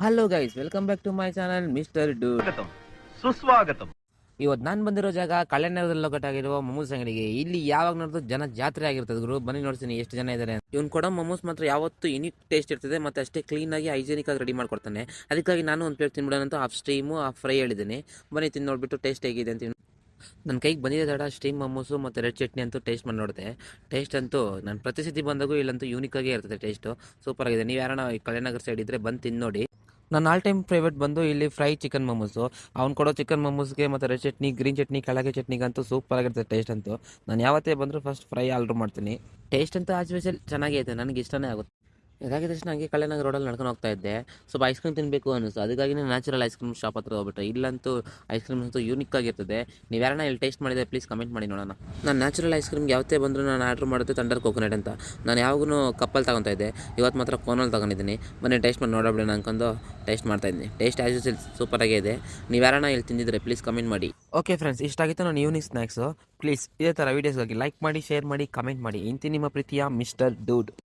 Hello guys, welcome back to my channel mister Do. ಸುಸ್ವಾಗತಂ. ಇವತ್ತು ನಾನು ಬಂದಿರೋ ಜಾಗ ಕಳೆನಗರದಲ್ಲಿ ಲೊಕಟಾಗಿರುವ ಮೊಮೋಸ್ ಅಂಗಡಿಗೆ. ಇಲ್ಲಿ ಯಾವಾಗ ನೋಡಿದ್ರು ಜನ ಜಾತ್ರೆ ಆಗಿರ್ತದೆ ಗುರು. ಬನ್ನಿ ನೋಡ್ತೀನಿ ಎಷ್ಟು ಜನ ಇದ್ದಾರೆ. ಇವ್ನು ಕೊಡೋ ಮೊಮೋಸ್ ಮಾತ್ರ ಯಾವತ್ತೂ ಯುನಿಕ್ ಟೇಸ್ಟ್ ಇರ್ತದೆ, ಮತ್ತೆ ಅಷ್ಟೇ ಕ್ಲೀನಾಗಿ ಹೈಜೆನಿಕ್ ಆಗಿ ರೆಡಿ ಮಾಡ್ಕೊಡ್ತಾನೆ. ಅದಕ್ಕಾಗಿ ನಾನು ಒಂದು ಪ್ಲೇಟ್ ತಿನ್ಬಿಡೋಣ ಅಂತ ಹಾಫ್ ಸ್ಟೀಮು ಹಾಫ್ ಫ್ರೈ ಹೇಳಿದ್ದೀನಿ. ಬನ್ನಿ ತಿಂದು ನೋಡ್ಬಿಟ್ಟು ಟೇಸ್ಟ್ ಹೇಗಿದೆ ಅಂತ. ನನ್ನ ಕೈಗೆ ಬಂದಿದೆ ತಡ ಸ್ಟೀಮ್ ಮೊಮೋಸು ಮತ್ತು ರೆಡ್ ಚಟ್ನಿ ಅಂತೂ ಟೇಸ್ಟ್ ಮಾಡಿ ನೋಡಿದೆ. ಟೇಸ್ಟ್ ಅಂತೂ ನಾನು ಪ್ರತಿ ಸತಿ ಬಂದಾಗೂ ಇಲ್ಲಂತೂ ಯೂನಿಕ್ಕಾಗೇ ಇರ್ತದೆ. ಟೇಸ್ಟು ಸೂಪರ್ ಆಗಿದೆ. ನೀವು ಯಾರನ್ನ ಕಳೆನಗರ ಸೈಡ್ ಇದ್ದರೆ ಬಂದು ತಿಂದು ನೋಡಿ. ನನ್ನ ಆಲ್ ಟೈಮ್ ಫೇವ್ರೇಟ್ ಬಂದು ಇಲ್ಲಿ ಫ್ರೈ ಚಿಕನ್ ಮೊಮೋಸು. ಅವ್ನು ಕೊಡೋ ಚಿಕನ್ ಮೊಮೋಸ್ಗೆ ಮತ್ತು ರೆಡ್ ಚಟ್ನಿ, ಗ್ರೀನ್ ಚಟ್ನಿ, ಕೆಳಗೆ ಚಟ್ನಿಗಂತೂ ಸೂಪರ್ ಆಗಿರ್ತದೆ ಟೇಸ್ಟ್ ಅಂತೂ. ನಾನು ಯಾವತ್ತೇ ಬಂದರೂ ಫಸ್ಟ್ ಫ್ರೈ ಆರ್ಡ್ರ್ ಮಾಡ್ತೀನಿ. ಟೇಸ್ಟ್ ಅಂತೂ ಆಸ್ ಯೂಶುವಲ್ ಚೆನ್ನಾಗೇ ಇದೆ, ನನಗೆ ಇಷ್ಟನೇ ಆಗುತ್ತೆ. ಇದಾಗಿದ ತಕ್ಷಣ ಹಂಗೆ ಕಳೆನಗರ ರೋಡಲ್ಲಿ ನಡ್ಕೊಂಡು ಹೋಗ್ತಾ ಇದ್ದೆ. ಸ್ವಲ್ಪ ಐಸ್ ಕ್ರೀಮ್ ತಿನ್ನಬೇಕು ಅನ್ನಿಸ್ತು. ಅದಕ್ಕಾಗಿ ನ್ಯಾಚುರಲ್ ಐಸ್ ಕ್ರೀಮ್ ಶಾಪ್ ಹತ್ರ ಹೋಗ್ಬಿಟ್ಟೆ. ಇಲ್ಲಂತೂ ಐಸ್ ಕ್ರೀಮ್ ಅಂತೂ ಯೂನಿಕ್ ಆಗಿರ್ತದೆ. ನೀವು ಯಾರನ್ನ ಇಲ್ಲಿ ಟೇಸ್ಟ್ ಮಾಡಿದೆ ಪ್ಲೀಸ್ ಕಮೆಂಟ್ ಮಾಡಿ ನೋಡೋಣ. ನಾನು ನ್ಯಾಚುರಲ್ ಐಸ್ ಕ್ರೀಮ್ಗೆ ಯಾವತ್ತೇ ಬಂದರೂ ನಾನು ಆರ್ಡ್ರ್ ಮಾಡುತ್ತೆ ಥಂಡರ್ ಕೋಕೋನಟ್ ಅಂತ. ನಾನು ಯಾವಾಗೂ ಕಪ್ಪಲ್ಲಿ ತಗೊತಾ ಇದ್ದೆ, ಇವತ್ತು ಮಾತ್ರ ಕೋನಲ್ಲಿ ತಗೊಂಡಿದ್ದೀನಿ. ಬನ್ನಿ ಟೇಸ್ಟ್ ಮಾಡಿ ನೋಡೋಬಿಡೋಣ ಅನ್ಕೊಂಡು ಟೇಸ್ಟ್ ಮಾಡ್ತಾಯಿದ್ದೀನಿ. ಟೇಸ್ಟ್ ಆ್ಯಸ್ ಯೂಶುವಲ್ ಸೂಪರಾಗೇ ಇದೆ. ನೀವು ಯಾರನ್ನ ಇಲ್ಲಿ ತಿಂದಿದ್ರೆ ಪ್ಲೀಸ್ ಕಮೆಂಟ್ ಮಾಡಿ. ಓಕೆ ಫ್ರೆಂಡ್ಸ್, ಇಷ್ಟಾಗಿತ್ತು ನಾನು ಈವ್ನಿಂಗ್ ಸ್ನ್ಯಾಕ್ಸು. ಪ್ಲೀಸ್ ಇದೇ ಥರ ವೀಡಿಯೋಸ್ಗಾಗಿ ಲೈಕ್ ಮಾಡಿ, ಶೇರ್ ಮಾಡಿ, ಕಮೆಂಟ್ ಮಾಡಿ. ಇಂತಿ ನಿಮ್ಮ ಪ್ರೀತಿಯ ಮಿಸ್ಟರ್ ಡೂಡ್.